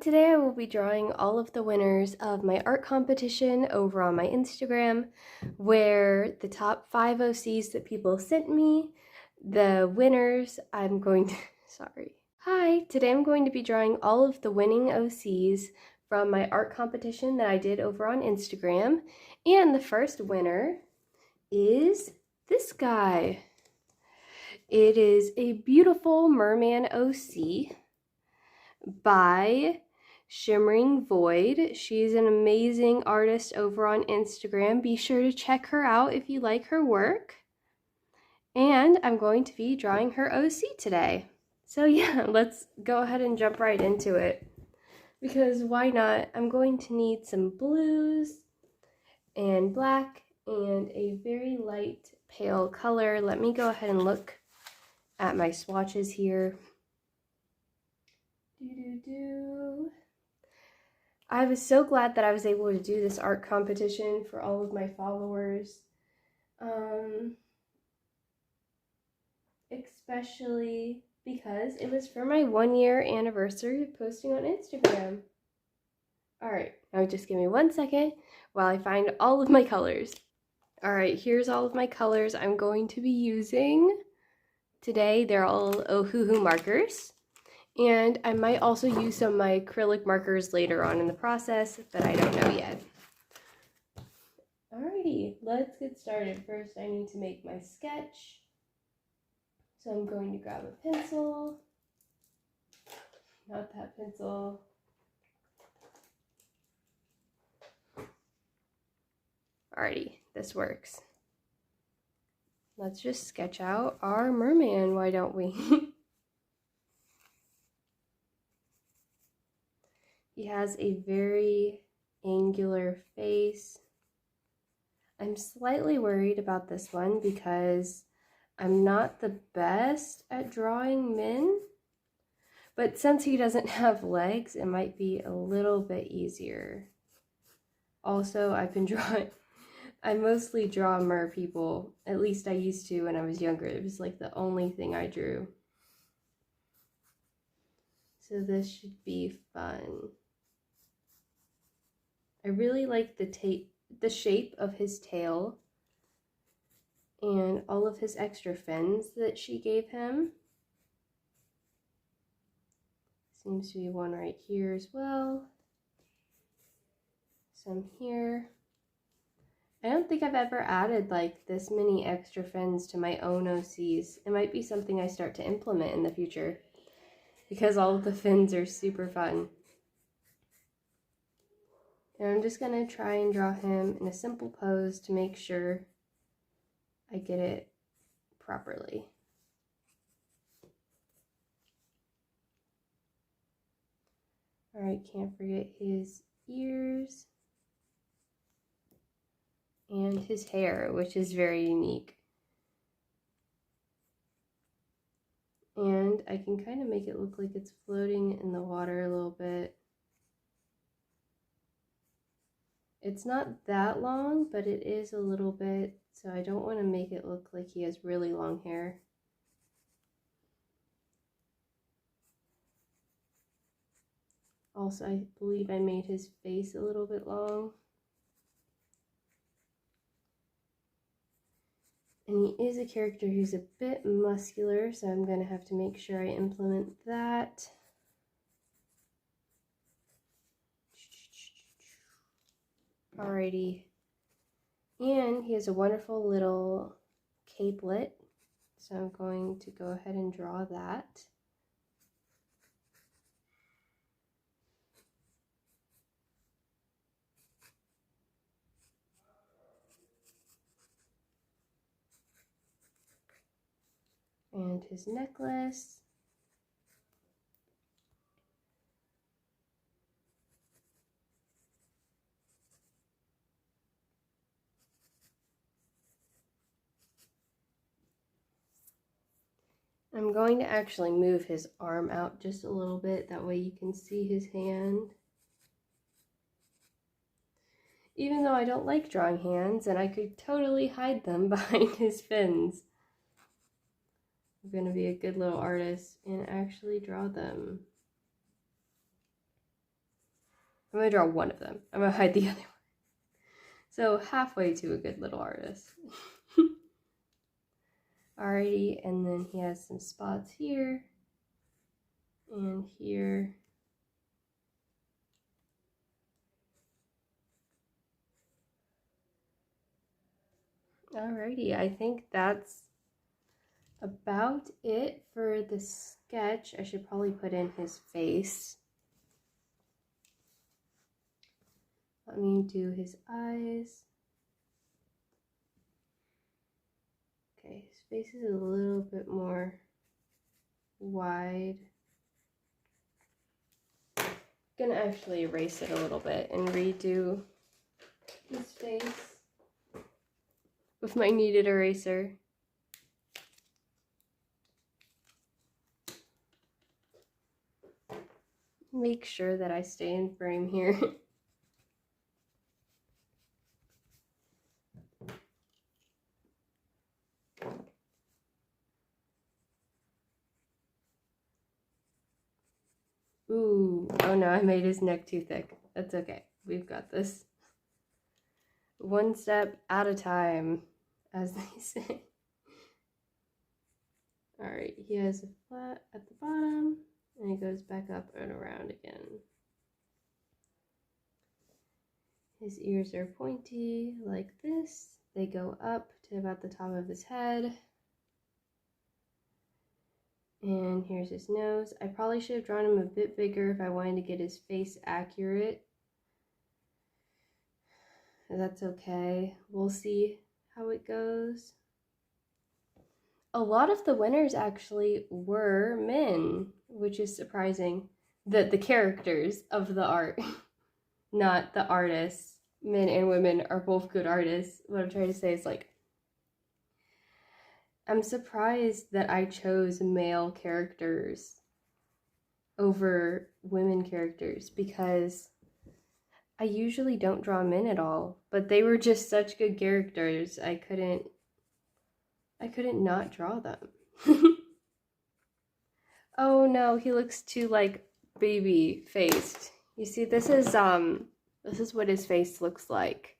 today I will be drawing all of the winners of my art competition over on my Instagram, where the top 5 OCs that people sent me, the winners, I'm going to, sorry. Hi, today I'm going to be drawing all of the winning OCs from my art competition that I did over on Instagram, and the first winner is this guy. It is a beautiful merman OC by Shimmering Void. She's an amazing artist over on Instagram. Be sure to check her out if you like her work. And I'm going to be drawing her OC today. So yeah, let's go ahead and jump right into it. Because why not? I'm going to need some blues and black and a very light pale color. Let me go ahead and look at my swatches here. I was so glad that I was able to do this art competition for all of my followers, especially because it was for my 1-year anniversary of posting on Instagram. Alright, now just give me 1 second while I find all of my colors. Alright, here's all of my colors I'm going to be using today. They're all Ohuhu markers. And I might also use some of my acrylic markers later on in the process, but I don't know yet. Alrighty, let's get started. First, I need to make my sketch. So I'm going to grab a pencil. Not that pencil. Alrighty, this works. Let's just sketch out our merman, why don't we? He has a very angular face. I'm slightly worried about this one because I'm not the best at drawing men, but since he doesn't have legs, it might be a little bit easier. Also, I've been drawing, I mostly draw mer people, at least I used to when I was younger. It was like the only thing I drew. So this should be fun. I really like the shape of his tail and all of his extra fins that she gave him. Seems to be one right here as well. Some here. I don't think I've ever added like this many extra fins to my own OCs. It might be something I start to implement in the future because all of the fins are super fun. And I'm just going to try and draw him in a simple pose to make sure I get it properly. Alright, can't forget his ears and his hair, which is very unique. And I can kind of make it look like it's floating in the water a little bit. It's not that long, but it is a little bit, so I don't want to make it look like he has really long hair. Also, I believe I made his face a little bit long. And he is a character who's a bit muscular, so I'm going to have to make sure I implement that. Alrighty. And he has a wonderful little capelet, so I'm going to go ahead and draw that. And his necklace. I'm going to actually move his arm out just a little bit, that way you can see his hand. Even though I don't like drawing hands, and I could totally hide them behind his fins. I'm going to be a good little artist and actually draw them. I'm gonna draw one of them. I'm gonna hide the other one. So halfway to a good little artist. Alrighty, and then he has some spots here and here. Alrighty, I think that's about it for the sketch. I should probably put in his face. Let me do his eyes. Okay, his face is a little bit more wide. I'm gonna actually erase it a little bit and redo his face with my kneaded eraser. Make sure that I stay in frame here. Ooh, oh no, I made his neck too thick. That's okay, we've got this. One step at a time, as they say. Alright, he has a flat at the bottom, and it goes back up and around again. His ears are pointy like this. They go up to about the top of his head. And here's his nose. I probably should have drawn him a bit bigger if I wanted to get his face accurate. That's okay. We'll see how it goes. A lot of the winners actually were men, which is surprising. The characters of the art, not the artists. Men and women are both good artists. What I'm trying to say is, like, I'm surprised that I chose male characters over women characters, because I usually don't draw men at all, but they were just such good characters. I couldn't not draw them. Oh no, he looks too, like, baby faced. You see, this is what his face looks like.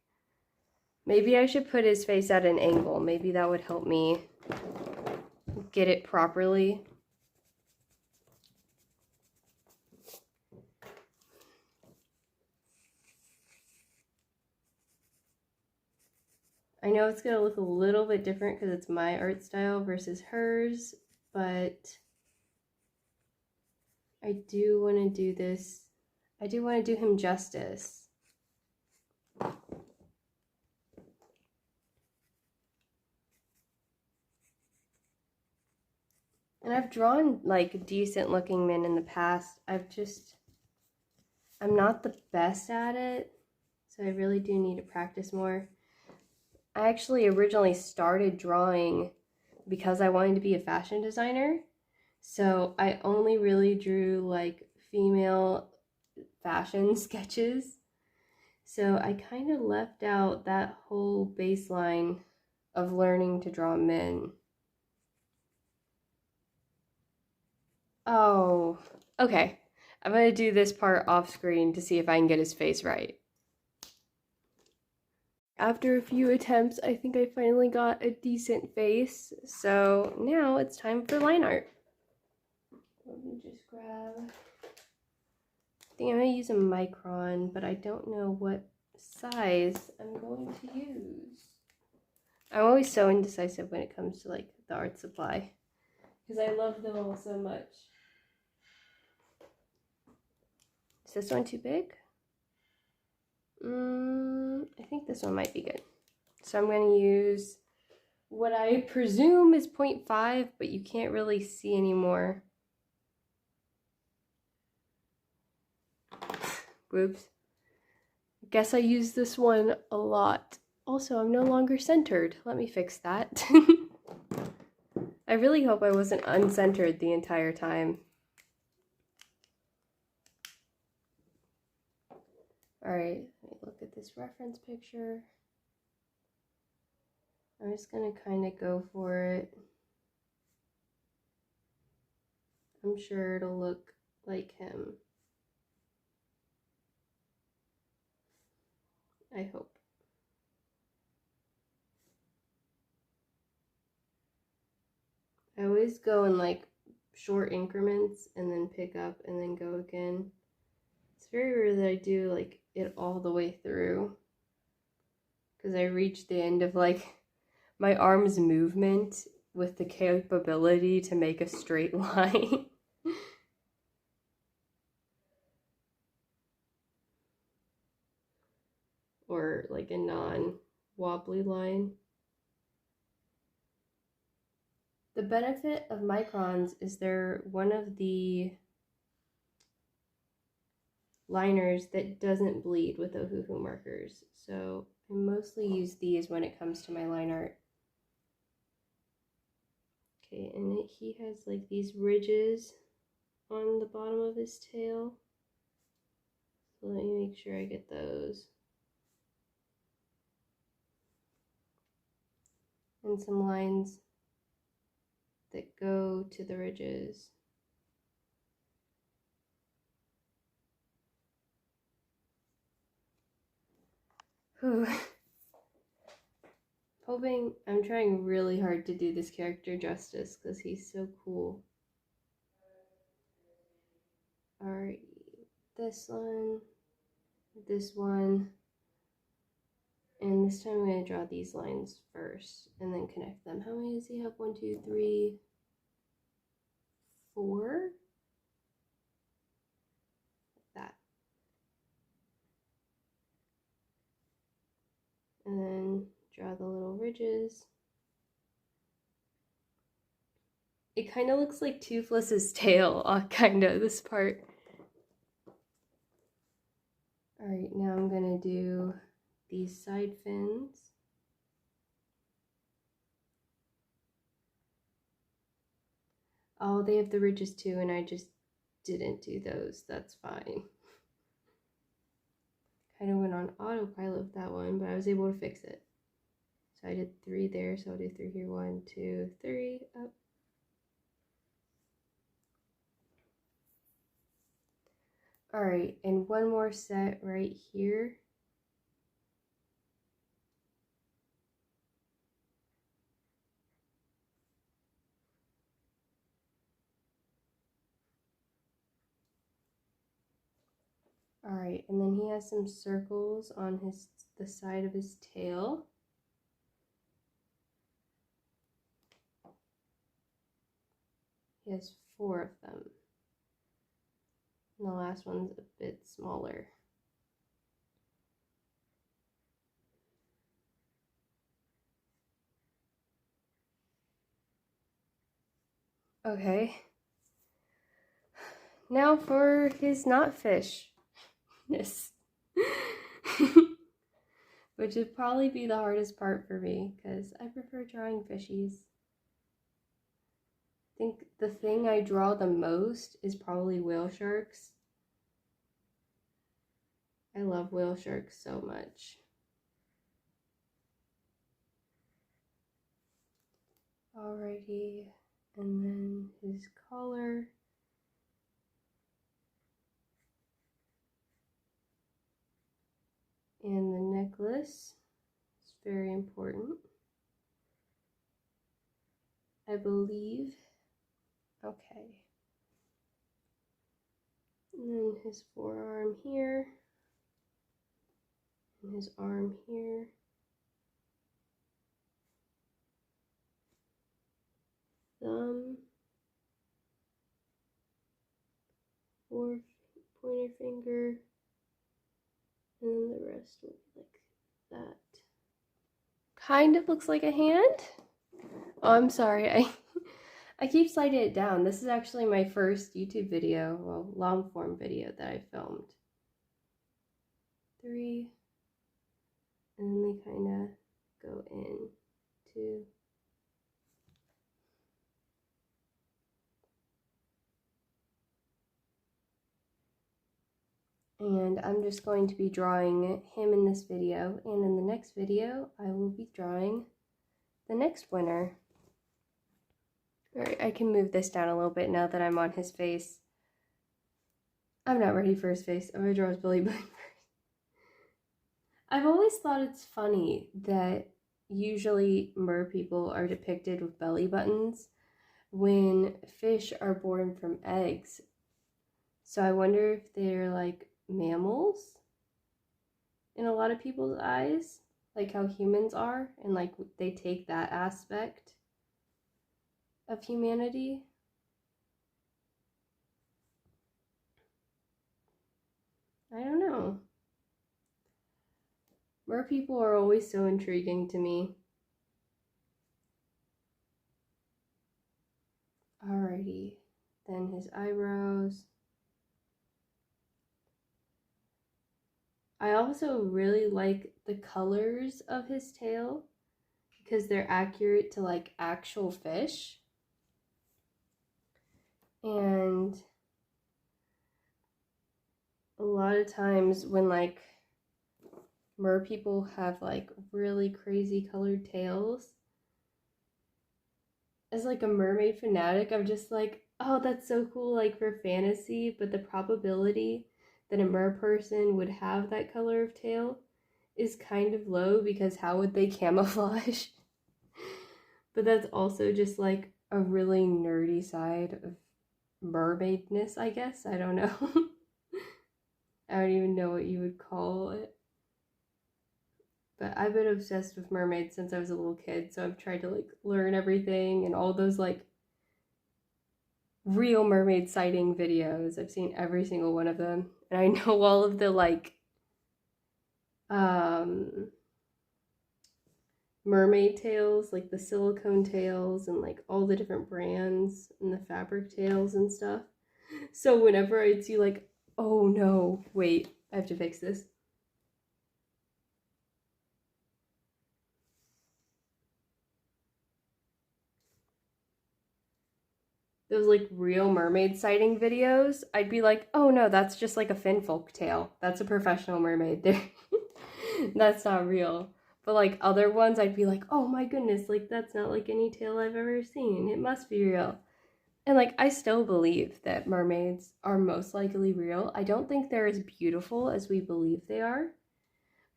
Maybe I should put his face at an angle. Maybe that would help me get it properly. I know it's gonna look a little bit different because it's my art style versus hers, but I do want to do this. I do want to do him justice. And I've drawn, like, decent looking men in the past. I'm not the best at it, so I really do need to practice more. I actually originally started drawing because I wanted to be a fashion designer. So I only really drew, like, female fashion sketches. So I kind of left out that whole baseline of learning to draw men. Oh, okay. I'm going to do this part off screen to see if I can get his face right. After a few attempts, I think I finally got a decent face. So now it's time for line art. Let me just grab... I think I'm going to use a micron, but I don't know what size I'm going to use. I'm always so indecisive when it comes to, like, the art supply, because I love them all so much. Is this one too big? I think this one might be good. So I'm going to use what I presume is 0.5, but you can't really see anymore. Whoops. Guess I use this one a lot. Also, I'm no longer centered. Let me fix that. I really hope I wasn't uncentered the entire time. Alright, let me look at this reference picture. I'm just going to kind of go for it. I'm sure it'll look like him. I hope. I always go in like short increments and then pick up and then go again. It's very rare that I do like it all the way through, because I reach the end of like my arm's movement with the capability to make a straight line. Or like a non-wobbly line. The benefit of microns is they're one of the liners that doesn't bleed with Ohuhu markers. So I mostly use these when it comes to my line art. Okay, and he has like these ridges on the bottom of his tail. So let me make sure I get those. And some lines that go to the ridges. Whew. I'm trying really hard to do this character justice because he's so cool. Alright, this one, and this time I'm going to draw these lines first and then connect them. How many does he have? 1, 2, 3, 4? Like that. And then draw the little ridges. It kind of looks like Toothless's tail, kind of, this part. Alright, now I'm going to do these side fins. Oh, they have the ridges too, and I just didn't do those. That's fine. Kind of went on autopilot with that one, but I was able to fix it. So I did 3 there, so I'll do 3 here. 1, 2, 3, up. Alright, and one more set right here. Alright, and then he has some circles on the side of his tail. He has 4 of them. And the last one's a bit smaller. Okay. Now for his not fishness. Which would probably be the hardest part for me, because I prefer drawing fishies. I think the thing I draw the most is probably whale sharks. I love whale sharks so much. Alrighty, and then his collar. And the necklace is very important, I believe. Okay. And then his forearm here. And his arm here. Thumb. Pointer finger. And then the rest will be like that. Kind of looks like a hand. Oh, I'm sorry. I keep sliding it down. This is actually my first YouTube video, well, long form video that I filmed. 3. And then they kind of go in. 2. And I'm just going to be drawing him in this video, and in the next video I will be drawing the next winner. Alright, I can move this down a little bit now that I'm on his face. I'm not ready for his face. I'm going to draw his belly button first. I've always thought it's funny that usually mer people are depicted with belly buttons when fish are born from eggs. So I wonder if they're like mammals in a lot of people's eyes, like how humans are, and like they take that aspect of humanity. I don't know. Mer people are always so intriguing to me. Alrighty, then his eyebrows. I also really like the colors of his tail because they're accurate to like actual fish. And a lot of times when like mer people have like really crazy colored tails, as like a mermaid fanatic, I'm just like, oh, that's so cool, like for fantasy, but the probability that a mer person would have that color of tail is kind of low because how would they camouflage? But that's also just like a really nerdy side of mermaidness, I guess. I don't know. I don't even know what you would call it. But I've been obsessed with mermaids since I was a little kid, so I've tried to like learn everything and all those like real mermaid sighting videos. I've seen every single one of them. And I know all of the like mermaid tails, like the silicone tails and like all the different brands and the fabric tails and stuff. So whenever I'd see like, oh no, wait, I have to fix this. Those like real mermaid sighting videos, I'd be like, oh no, that's just like a finfolk tail. That's a professional mermaid. That's not real. But like other ones, I'd be like, oh my goodness, like that's not like any tail I've ever seen. It must be real. And like I still believe that mermaids are most likely real. I don't think they're as beautiful as we believe they are,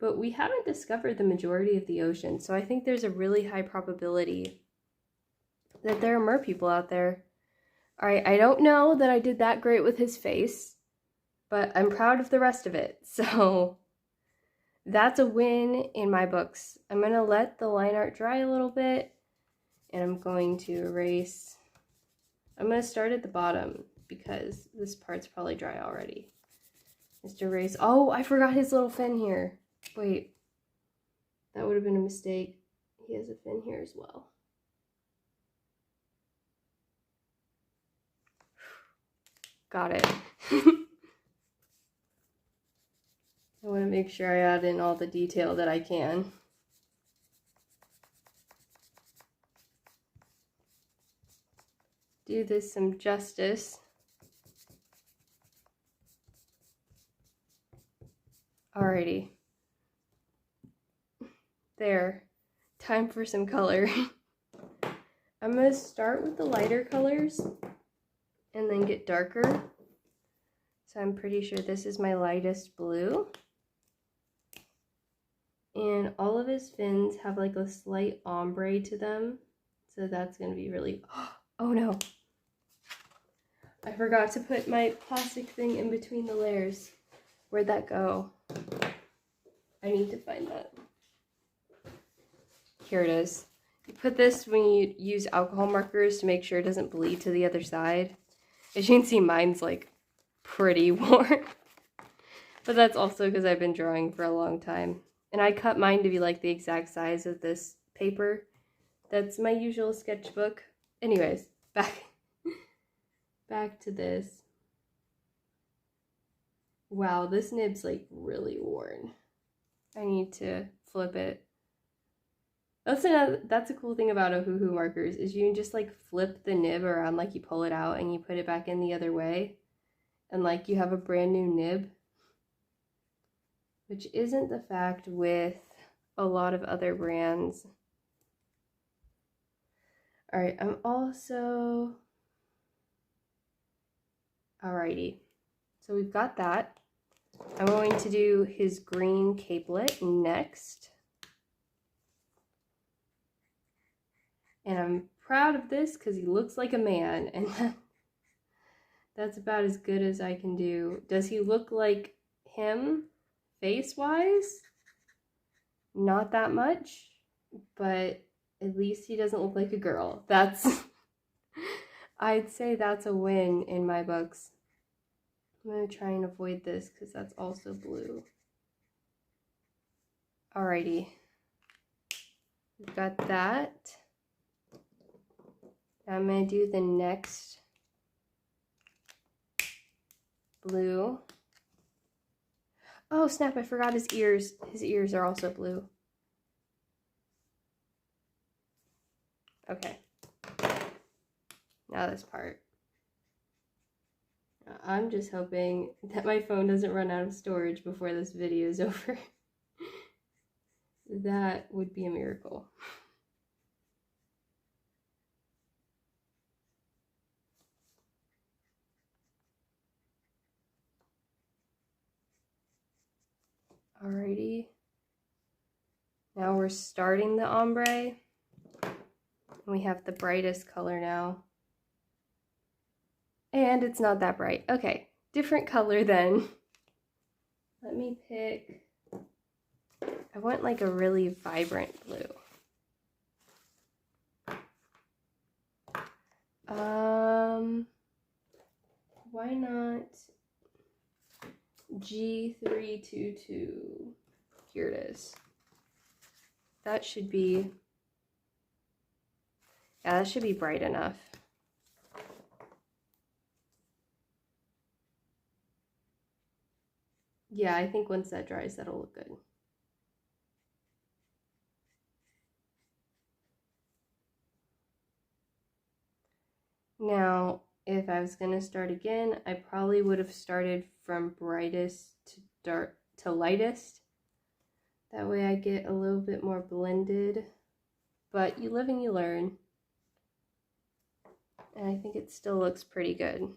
but we haven't discovered the majority of the ocean. So I think there's a really high probability that there are mer people out there. All right, I don't know that I did that great with his face, but I'm proud of the rest of it. So that's a win in my books. I'm going to let the line art dry a little bit, and I'm going to erase. I'm going to start at the bottom because this part's probably dry already. Just erase. Oh, I forgot his little fin here. Wait, that would have been a mistake. He has a fin here as well. Got it. I want to make sure I add in all the detail that I can. Do this some justice. Alrighty. There. Time for some color. I'm going to start with the lighter colors and then get darker. So I'm pretty sure this is my lightest blue. And all of his fins have like a slight ombre to them. So that's going to be really... Oh no! I forgot to put my plastic thing in between the layers. Where'd that go? I need to find that. Here it is. You put this when you use alcohol markers to make sure it doesn't bleed to the other side. As you can see, mine's like pretty worn. But that's also because I've been drawing for a long time. And I cut mine to be like the exact size of this paper. That's my usual sketchbook. Anyways, back to this. Wow, this nib's like really worn. I need to flip it. That's a cool thing about Ohuhu markers is you can just like flip the nib around, like you pull it out and you put it back in the other way. And like you have a brand new nib. Which isn't the fact with a lot of other brands. All right, I'm also... Alrighty, so we've got that. I'm going to do his green capelet next. And I'm proud of this because he looks like a man, and that's about as good as I can do. Does he look like him face-wise? Not that much, but at least he doesn't look like a girl. That's, I'd say that's a win in my books. I'm going to try and avoid this because that's also blue. Alrighty. We've got that. Now I'm going to do the next blue. Oh snap, I forgot his ears. His ears are also blue. Okay. Now this part. I'm just hoping that my phone doesn't run out of storage before this video is over. That would be a miracle. Alrighty. Now we're starting the ombre. We have the brightest color now. And it's not that bright. Okay, different color then. Let me pick, I want like a really vibrant blue. Why not G322? Here it is. That should be, yeah, that should be bright enough. Yeah, I think once that dries, that'll look good. Now, if I was gonna start again, I probably would have started from brightest to dark to lightest. That way I get a little bit more blended, but you live and you learn. And I think it still looks pretty good.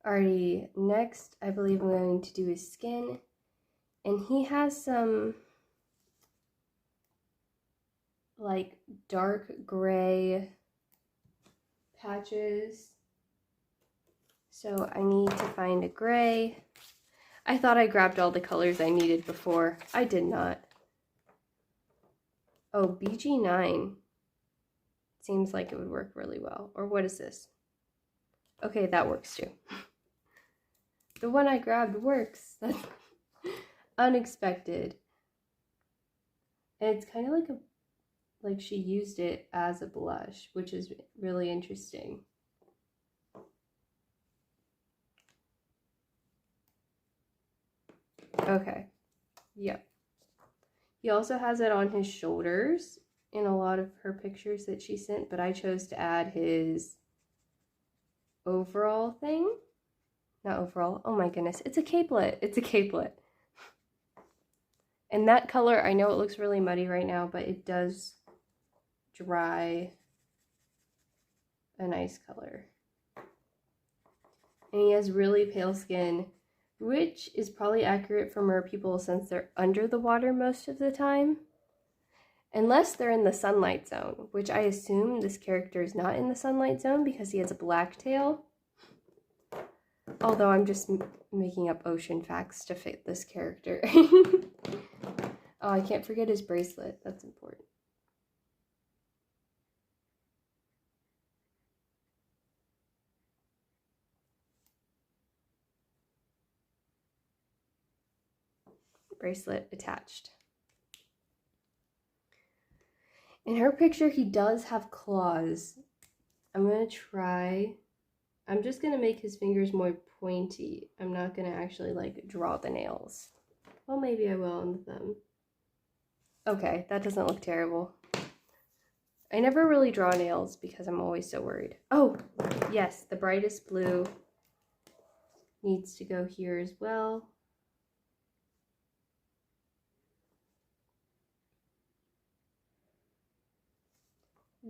Alrighty, next I believe I'm going to do his skin. And he has some like dark gray patches. So I need to find a gray. I thought I grabbed all the colors I needed before. I did not. Oh, BG9. Seems like it would work really well. Or what is this? Okay, that works too. The one I grabbed works. That's unexpected. And it's kind of like she used it as a blush, which is really interesting. Okay. Yep. He also has it on his shoulders in a lot of her pictures that she sent, but I chose to add his overall thing. Not overall. Oh my goodness. It's a capelet. It's a capelet. And that color, I know it looks really muddy right now, but it does dry a nice color. And he has really pale skin, which is probably accurate for mer people since they're under the water most of the time. Unless they're in the sunlight zone, which I assume this character is not in the sunlight zone because he has a black tail. Although I'm just making up ocean facts to fit this character. Oh, I can't forget his bracelet. That's important. Bracelet attached. In her picture, he does have claws. I'm going to try. I'm just going to make his fingers more pointy. I'm not going to actually like draw the nails. Well, maybe I will on the thumb. Okay, that doesn't look terrible. I never really draw nails because I'm always so worried. Oh, yes, the brightest blue needs to go here as well.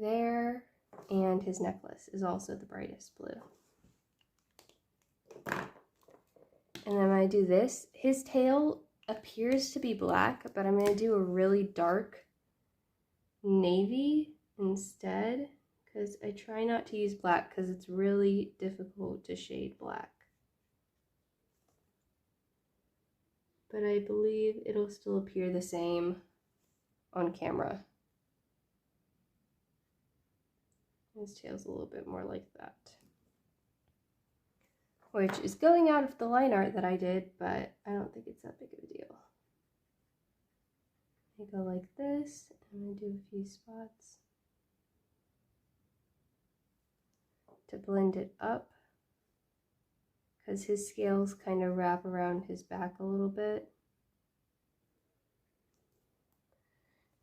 There, and his necklace is also the brightest blue. And then when I do this, his tail appears to be black, but I'm going to do a really dark navy instead, because I try not to use black because it's really difficult to shade black. But I believe it'll still appear the same on camera. His tail's a little bit more like that, which is going out of the line art that I did, but I don't think it's that big of a deal. I go like this, and I do a few spots to blend it up, because his scales kind of wrap around his back a little bit.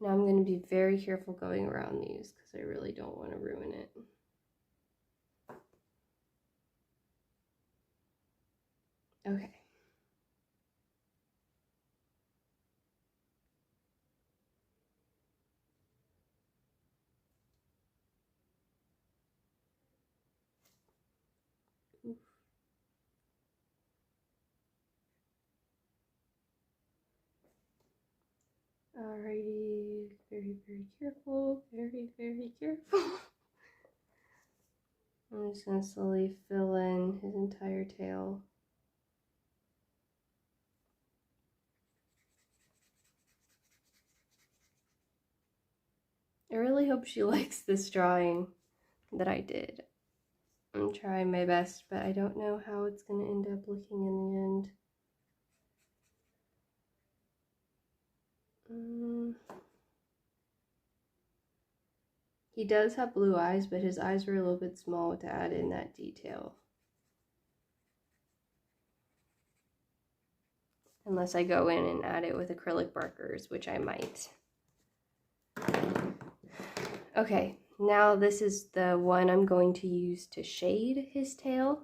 Now I'm going to be very careful going around these because I really don't want to ruin it. Okay. Oof. Alrighty, very, very careful, very, very careful. I'm just going to slowly fill in his entire tail. I really hope she likes this drawing that I did. I'm trying my best, but I don't know how it's going to end up looking in the end. He does have blue eyes, but his eyes were a little bit small to add in that detail. Unless I go in and add it with acrylic markers, which I might. Okay, now this is the one I'm going to use to shade his tail.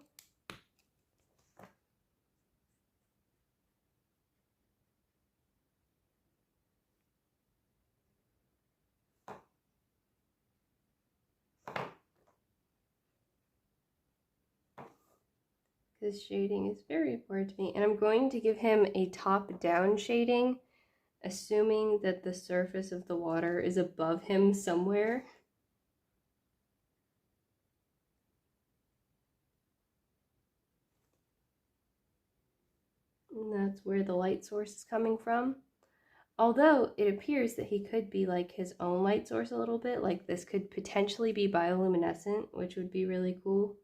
This shading is very important to me, and I'm going to give him a top-down shading, assuming that the surface of the water is above him somewhere. And that's where the light source is coming from. Although it appears that he could be like his own light source a little bit, like this could potentially be bioluminescent, which would be really cool.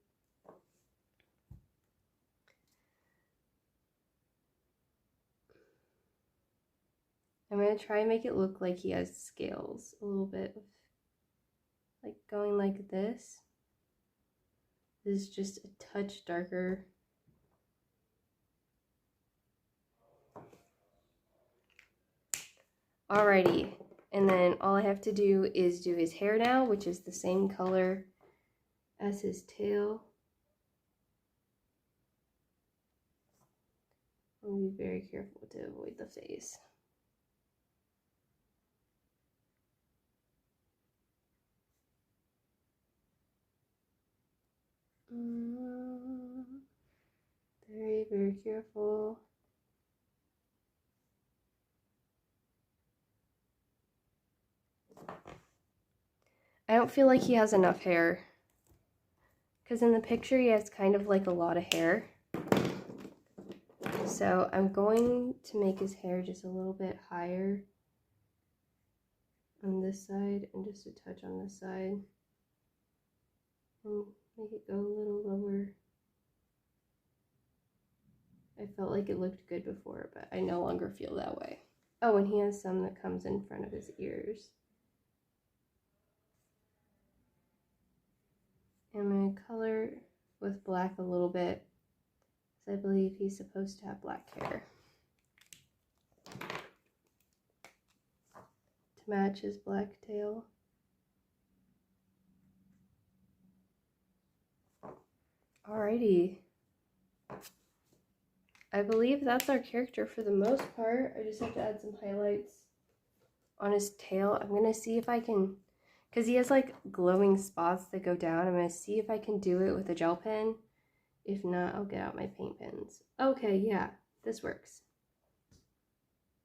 I'm going to try and make it look like he has scales a little bit, like going like this. This is just a touch darker. Alrighty, and then all I have to do is do his hair now, which is the same color as his tail. I'll be very careful to avoid the face. Very, very careful. I don't feel like he has enough hair, because in the picture he has kind of like a lot of hair. So I'm going to make his hair just a little bit higher on this side and just a touch on this side. And make it go a little lower. I felt like it looked good before, but I no longer feel that way. Oh, and he has some that comes in front of his ears. I'm going to color with black a little bit, because I believe he's supposed to have black hair to match his black tail. Alrighty. I believe that's our character for the most part. I just have to add some highlights on his tail. I'm going to see if I can, because he has like glowing spots that go down. I'm going to see if I can do it with a gel pen. If not, I'll get out my paint pens. Okay, yeah, this works.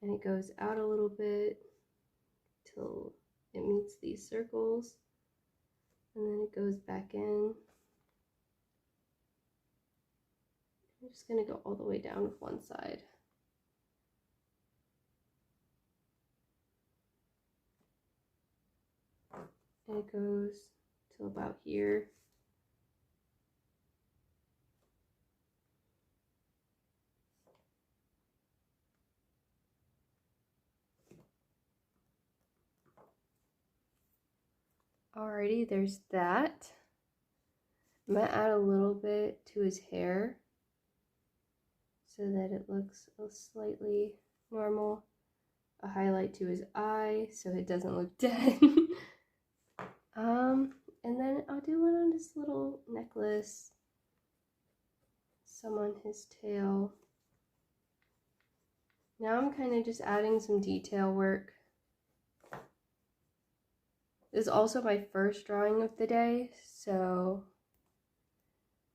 And it goes out a little bit till it meets these circles. And then it goes back in. I'm just going to go all the way down with one side. And it goes till about here. Alrighty, there's that. I'm going to add a little bit to his hair so that it looks slightly normal. A highlight to his eye so it doesn't look dead. And then I'll do one on this little necklace, some on his tail. Now I'm kind of just adding some detail work. This is also my first drawing of the day, so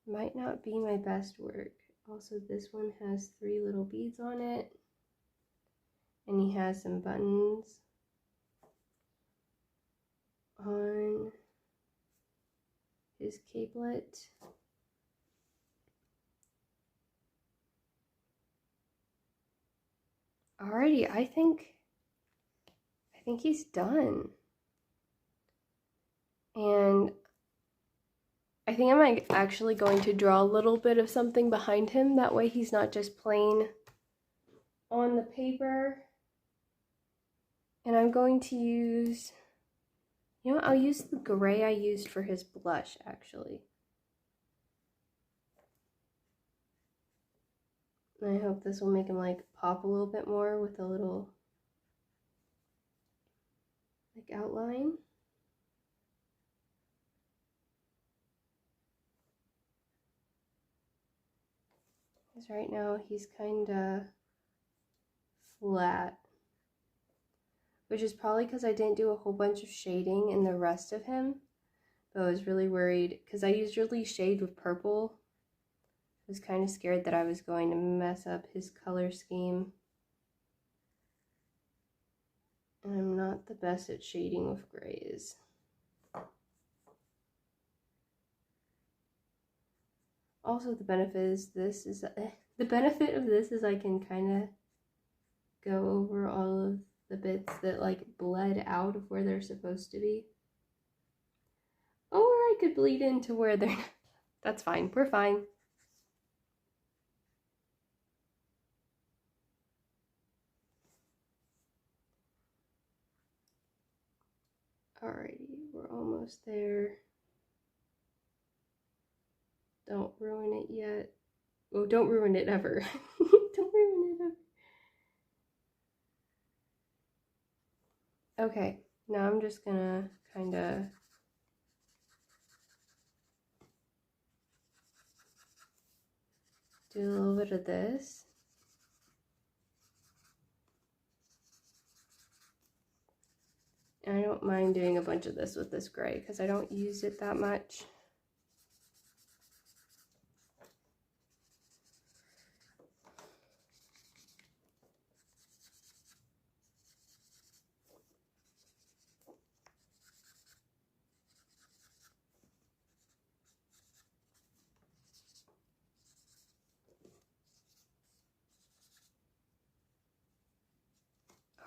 might not be my best work. Also, this one has 3 little beads on it, and he has some buttons on his capelet. Alrighty, I think he's done. And I think I'm actually going to draw a little bit of something behind him. That way he's not just plain on the paper. And I'm going to use, you know, I'll use the gray I used for his blush, actually. And I hope this will make him like pop a little bit more with a little like outline. Because right now he's kind of flat, which is probably because I didn't do a whole bunch of shading in the rest of him. But I was really worried because I usually shade with purple. I was kind of scared that I was going to mess up his color scheme. And I'm not the best at shading with grays. Also, the benefit of this is I can kind of go over all of the bits that like bled out of where they're supposed to be. Or I could bleed into where they're not. That's fine. We're fine. Alrighty, we're almost there. Don't ruin it yet. Oh, don't ruin it ever. Don't ruin it ever. Okay, now I'm just gonna kind of do a little bit of this. And I don't mind doing a bunch of this with this gray because I don't use it that much.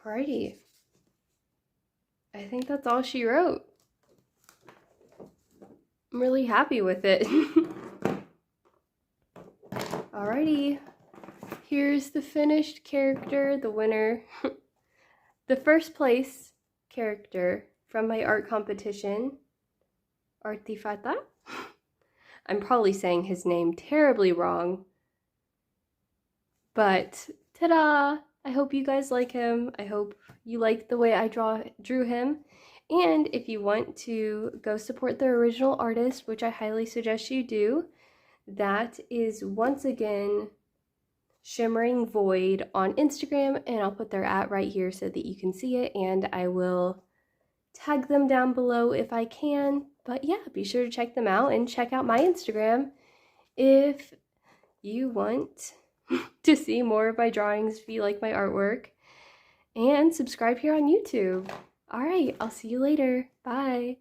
Alrighty. I think that's all she wrote. I'm really happy with it. Alrighty. Here's the finished character, the winner. The first place character from my art competition, Artifata. I'm probably saying his name terribly wrong. But ta-da! I hope you guys like him. I hope you like the way I drew him. And if you want to go support the original artist, which I highly suggest you do, that is once again Shimmering Void on Instagram, and I'll put their @ right here so that you can see it, and I will tag them down below if I can. But yeah, be sure to check them out and check out my Instagram if you want to see more of my drawings, if you like my artwork, and subscribe here on YouTube. All right, I'll see you later. Bye.